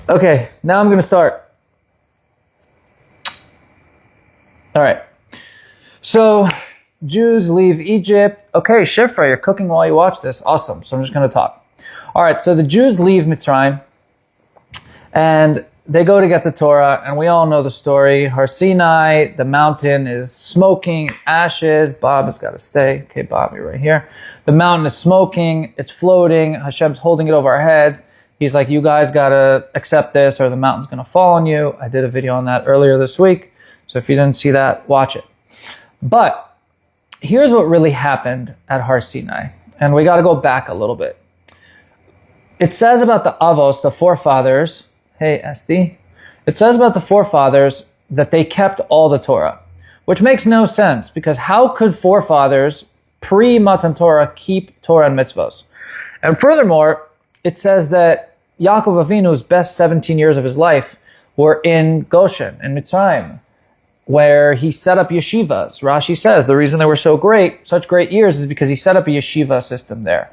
Okay, now I'm going to start. All right. So, Jews leave Egypt. Okay, Shifra, you're cooking while you watch this. Awesome. So I'm just going to talk. All right, so the Jews leave Mitzrayim, and they go to get the Torah, and we all know the story. Har Sinai, the mountain is smoking, ashes. Bob has got to stay. Okay, Bob, you're right here. The mountain is smoking. It's floating. Hashem's holding it over our heads. He's like, you guys got to accept this or the mountain's going to fall on you. I did a video on that earlier this week. So if you didn't see that, watch it. But here's what really happened at Har Sinai. And we got to go back a little bit. It says about the Avos, the forefathers. Hey, Esti. It says about the forefathers that they kept all the Torah, which makes no sense because how could forefathers pre-Matan Torah keep Torah and mitzvos? And furthermore, it says that Yaakov Avinu's best 17 years of his life were in Goshen, in Mitzrayim, where he set up yeshivas. Rashi says the reason they were so great, such great years, is because he set up a yeshiva system there.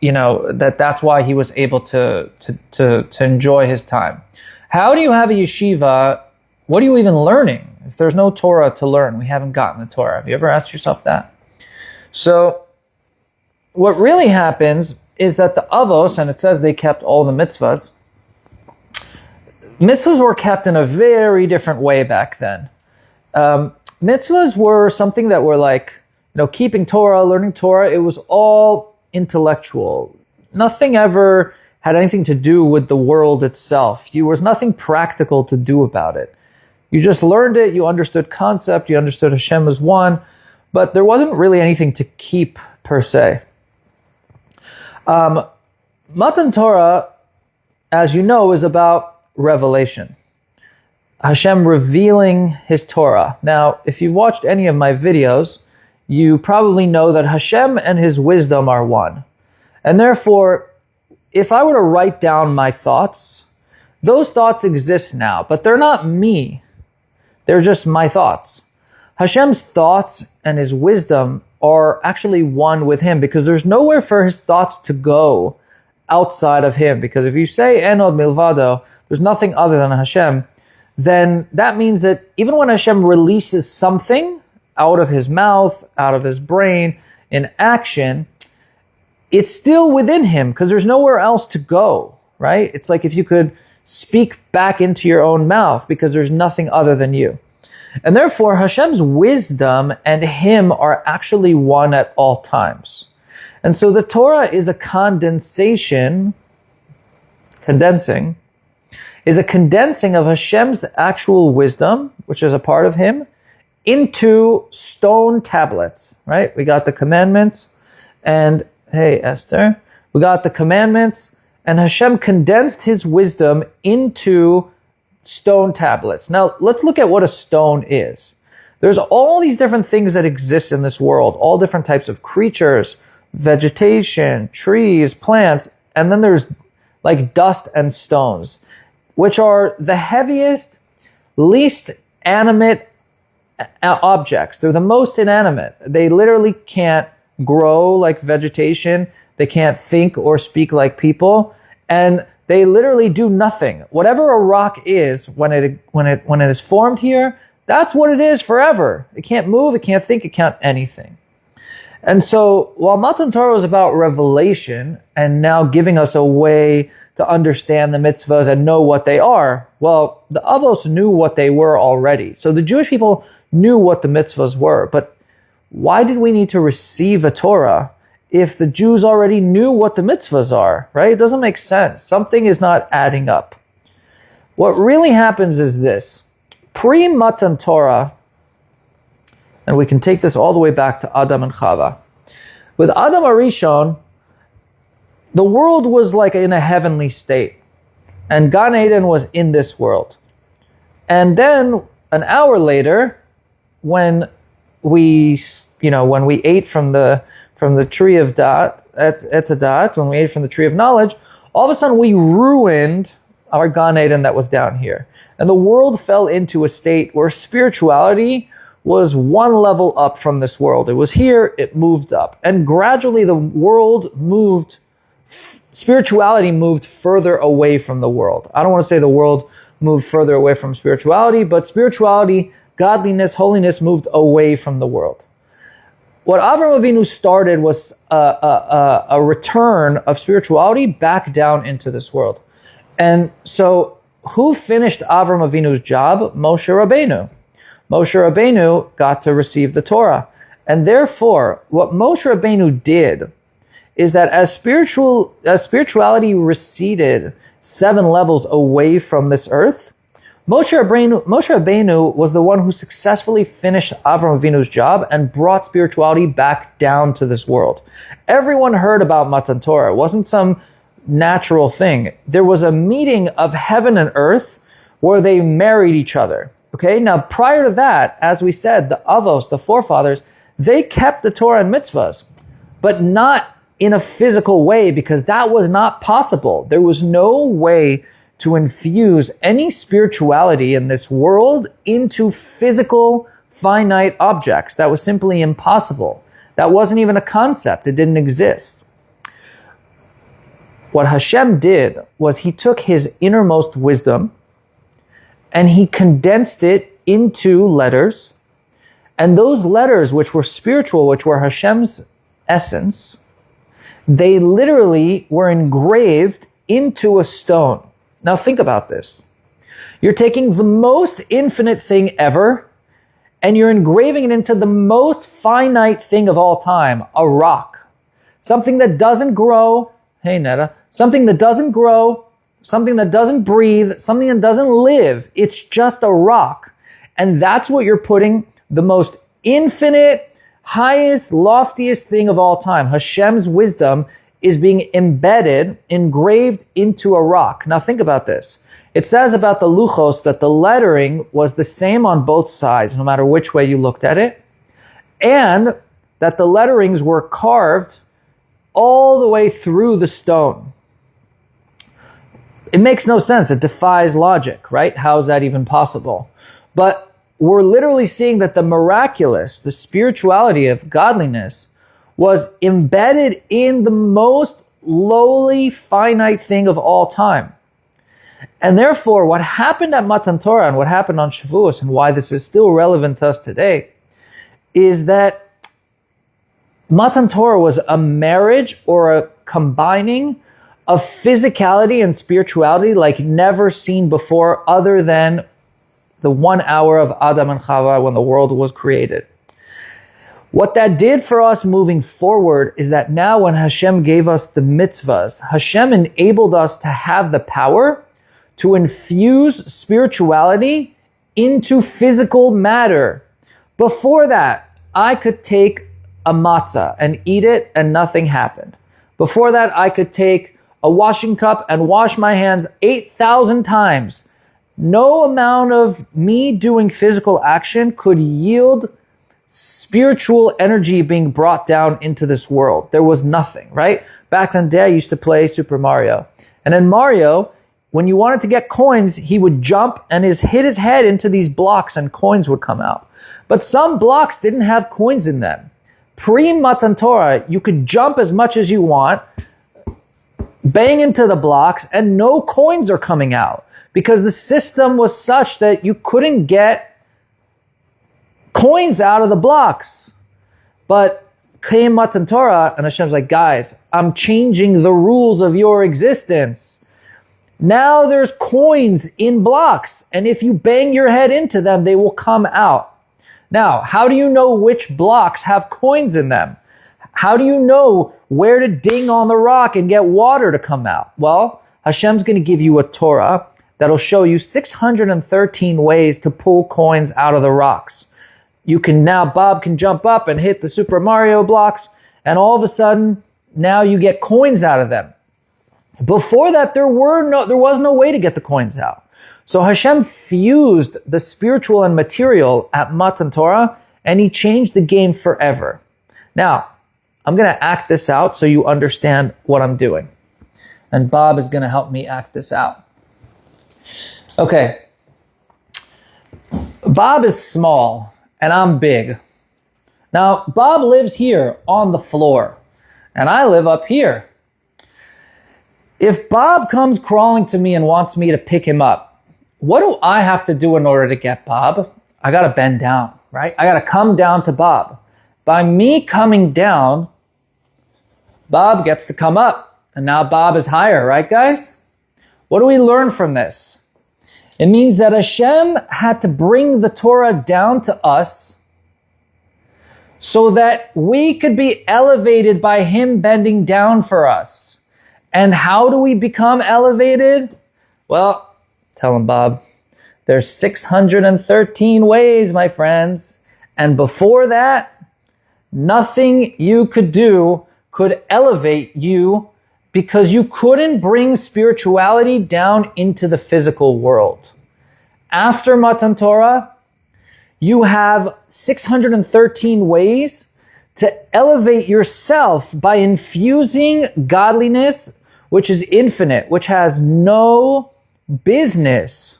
That's why he was able to enjoy his time. How do you have a yeshiva? What are you even learning? If there's no Torah to learn, we haven't gotten the Torah. Have you ever asked yourself that? So what really happens is that the Avos, and it says they kept all the mitzvahs, mitzvahs were kept in a very different way back then. Mitzvahs were something that were like, keeping Torah, learning Torah. It was all intellectual. Nothing ever had anything to do with the world itself. There was nothing practical to do about it. You just learned it, you understood concept, you understood Hashem as one, but there wasn't really anything to keep per se. Matan Torah, as you know, is about revelation. Hashem revealing his Torah. Now, if you've watched any of my videos, you probably know that Hashem and his wisdom are one. And therefore, if I were to write down my thoughts, those thoughts exist now, but they're not me. They're just my thoughts. Hashem's thoughts and his wisdom are actually one with him because there's nowhere for his thoughts to go outside of him. Because if you say Enod Milvado, there's nothing other than Hashem, then that means that even when Hashem releases something out of his mouth, out of his brain, in action, it's still within him because there's nowhere else to go, right? It's like if you could speak back into your own mouth because there's nothing other than you. And therefore, Hashem's wisdom and him are actually one at all times. And so the Torah is a condensing of Hashem's actual wisdom, which is a part of him, into stone tablets, right? We got the commandments, and hey, Esther, we got the commandments, and Hashem condensed his wisdom into stone tablets. Now, let's look at what a stone is. There's all these different things that exist in this world, all different types of creatures, vegetation, trees, plants, and then there's like dust and stones, which are the heaviest, least animate objects. They're the most inanimate. They literally can't grow like vegetation. They can't think or speak like people. And they literally do nothing. Whatever a rock is, when it is formed here, that's what it is forever. It can't move, it can't think, it can't anything. And so while Matan Torah is about revelation and now giving us a way to understand the mitzvahs and know what they are, well, the Avos knew what they were already. So the Jewish people knew what the mitzvahs were. But why did we need to receive a Torah if the Jews already knew what the mitzvahs are, right? It doesn't make sense. Something is not adding up. What really happens is this. Pre-Matan Torah, and we can take this all the way back to Adam and Chava. With Adam Arishon, the world was like in a heavenly state, and Gan Eden was in this world. And then an hour later, when we ate from the tree of Etzadat, when we ate from the tree of knowledge, all of a sudden we ruined our Gan Eden that was down here. And the world fell into a state where spirituality was one level up from this world. It was here, it moved up. And gradually the world moved spirituality moved further away from the world. I don't want to say the world moved further away from spirituality, but spirituality, godliness, holiness moved away from the world. What Avram Avinu started was a return of spirituality back down into this world. And so who finished Avram Avinu's job? Moshe Rabbeinu. Moshe Rabbeinu got to receive the Torah. And therefore, what Moshe Rabbeinu did is that as spirituality receded 7 levels away from this earth, Moshe Rabbeinu was the one who successfully finished Avram Avinu's job and brought spirituality back down to this world. Everyone heard about Matan Torah. It wasn't some natural thing. There was a meeting of heaven and earth where they married each other. Okay, now prior to that, as we said, the Avos, the forefathers, they kept the Torah and mitzvahs, but not in a physical way because that was not possible. There was no way to infuse any spirituality in this world into physical, finite objects. That was simply impossible. That wasn't even a concept. It didn't exist. What Hashem did was he took his innermost wisdom and he condensed it into letters. And those letters, which were spiritual, which were Hashem's essence, they literally were engraved into a stone. Now think about this. You're taking the most infinite thing ever, and you're engraving it into the most finite thing of all time, a rock. Something that doesn't grow, hey Netta, something that doesn't grow, something that doesn't breathe, something that doesn't live. It's just a rock. And that's what you're putting the most infinite, highest, loftiest thing of all time. Hashem's wisdom is being embedded, engraved into a rock. Now think about this. It says about the luchos that the lettering was the same on both sides, no matter which way you looked at it, and that the letterings were carved all the way through the stone. It makes no sense. It defies logic, right? How is that even possible? But we're literally seeing that the miraculous, the spirituality of godliness, was embedded in the most lowly, finite thing of all time. And therefore, what happened at Matan Torah and what happened on Shavuot, and why this is still relevant to us today, is that Matan Torah was a marriage or a combining of physicality and spirituality like never seen before, other than the 1 hour of Adam and Chava when the world was created. What that did for us moving forward is that now when Hashem gave us the mitzvahs, Hashem enabled us to have the power to infuse spirituality into physical matter. Before that, I could take a matzah and eat it and nothing happened. Before that, I could take a washing cup and wash my hands 8,000 times. No amount of me doing physical action could yield spiritual energy being brought down into this world. There was nothing, right? Back in the day, I used to play Super Mario. And in Mario, when you wanted to get coins, he would jump and hit his head into these blocks and coins would come out. But some blocks didn't have coins in them. Pre-Matan Torah, you could jump as much as you want, bang into the blocks, and no coins are coming out because the system was such that you couldn't get coins out of the blocks. But came Matan Torah, and Hashem's like, guys, I'm changing the rules of your existence. Now there's coins in blocks, and if you bang your head into them, they will come out. Now, how do you know which blocks have coins in them? How do you know where to ding on the rock and get water to come out? Well, Hashem's going to give you a Torah that'll show you 613 ways to pull coins out of the rocks. You can now, Bob can jump up and hit the Super Mario blocks, and all of a sudden, now you get coins out of them. Before that, there was no way to get the coins out. So Hashem fused the spiritual and material at Matan Torah, and he changed the game forever. Now, I'm going to act this out so you understand what I'm doing. And Bob is going to help me act this out. Okay. Bob is small, and I'm big. Now, Bob lives here on the floor, and I live up here. If Bob comes crawling to me and wants me to pick him up, what do I have to do in order to get Bob? I got to bend down, right? I got to come down to Bob. By me coming down, Bob gets to come up. And now Bob is higher, right, guys? What do we learn from this? It means that Hashem had to bring the Torah down to us so that we could be elevated by Him bending down for us. And how do we become elevated? Well, tell him, Bob, there's 613 ways, my friends. And before that, nothing you could do could elevate you because you couldn't bring spirituality down into the physical world. After Matan Torah, you have 613 ways to elevate yourself by infusing godliness, which is infinite, which has no business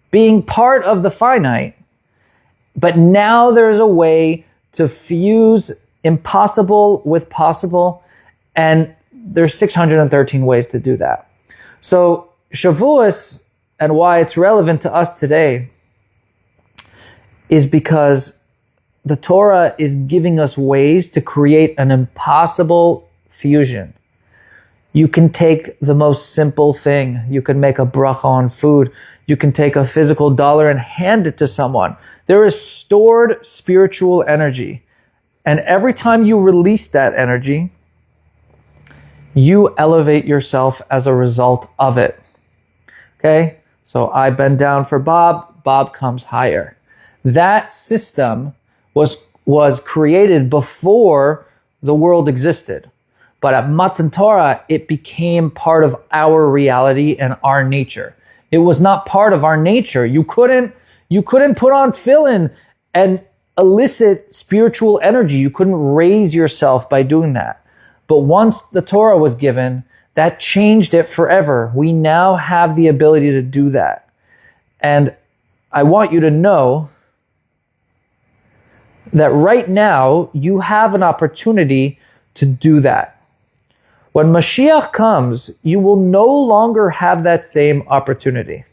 being part of the finite. But now there's a way to fuse impossible with possible, and there's 613 ways to do that. So Shavuot, and why it's relevant to us today, is because the Torah is giving us ways to create an impossible fusion. You can take the most simple thing. You can make a bracha on food. You can take a physical dollar and hand it to someone. There is stored spiritual energy. And every time you release that energy, you elevate yourself as a result of it. Okay? So I bend down for Bob, Bob comes higher. That system was created before the world existed. But at Matan Torah, it became part of our reality and our nature. It was not part of our nature. You couldn't put on tefillin and elicit spiritual energy. You couldn't raise yourself by doing that. But once the Torah was given, that changed it forever. We now have the ability to do that. And I want you to know that right now you have an opportunity to do that. When Mashiach comes, you will no longer have that same opportunity.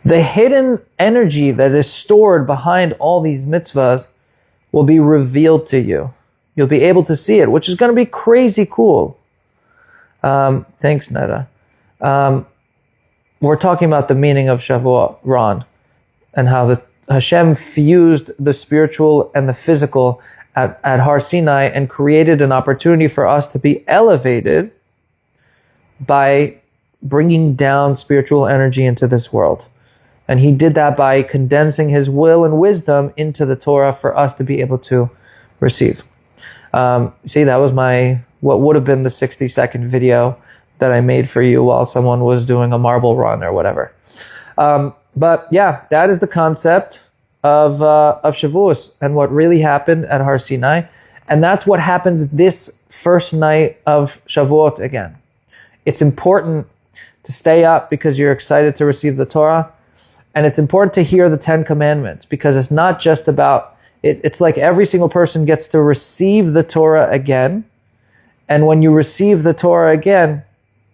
The hidden energy that is stored behind all these mitzvahs will be revealed to you. You'll be able to see it, which is going to be crazy cool. Thanks, Neda. We're talking about the meaning of Shavuot, Ron, and how the Hashem fused the spiritual and the physical at Har Sinai and created an opportunity for us to be elevated by bringing down spiritual energy into this world. And He did that by condensing His will and wisdom into the Torah for us to be able to receive. See, that was what would have been the 60-second video that I made for you while someone was doing a marble run or whatever. But yeah, that is the concept of Shavuot and what really happened at Har Sinai. And that's what happens this first night of Shavuot again. It's important to stay up because you're excited to receive the Torah. And it's important to hear the 10 commandments because it's not just about, it's like every single person gets to receive the Torah again. And when you receive the Torah again,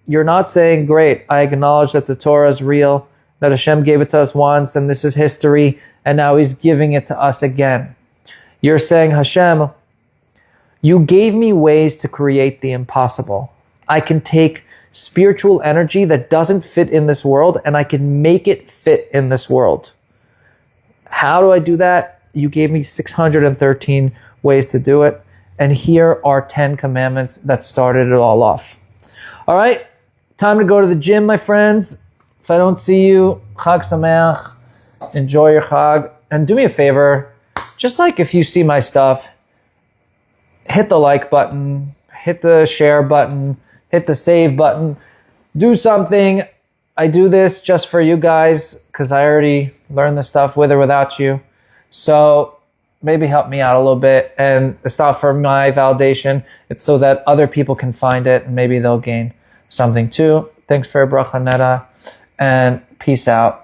you're not saying, great, I acknowledge that the Torah is real, that Hashem gave it to us once, and this is history, and now He's giving it to us again. You're saying, Hashem, you gave me ways to create the impossible. I can take spiritual energy that doesn't fit in this world, and I can make it fit in this world. How do I do that? You gave me 613 ways to do it, and here are 10 commandments that started it all off. All right, time to go to the gym, my friends. If I don't see you, Chag Sameach, enjoy your Chag. And do me a favor, just like if you see my stuff, hit the like button, hit the share button, hit the save button, do something. I do this just for you guys because I already learned this stuff with or without you. So maybe help me out a little bit. And it's not for my validation. It's so that other people can find it and maybe they'll gain something too. Thanks for your bracha, Neda, and peace out.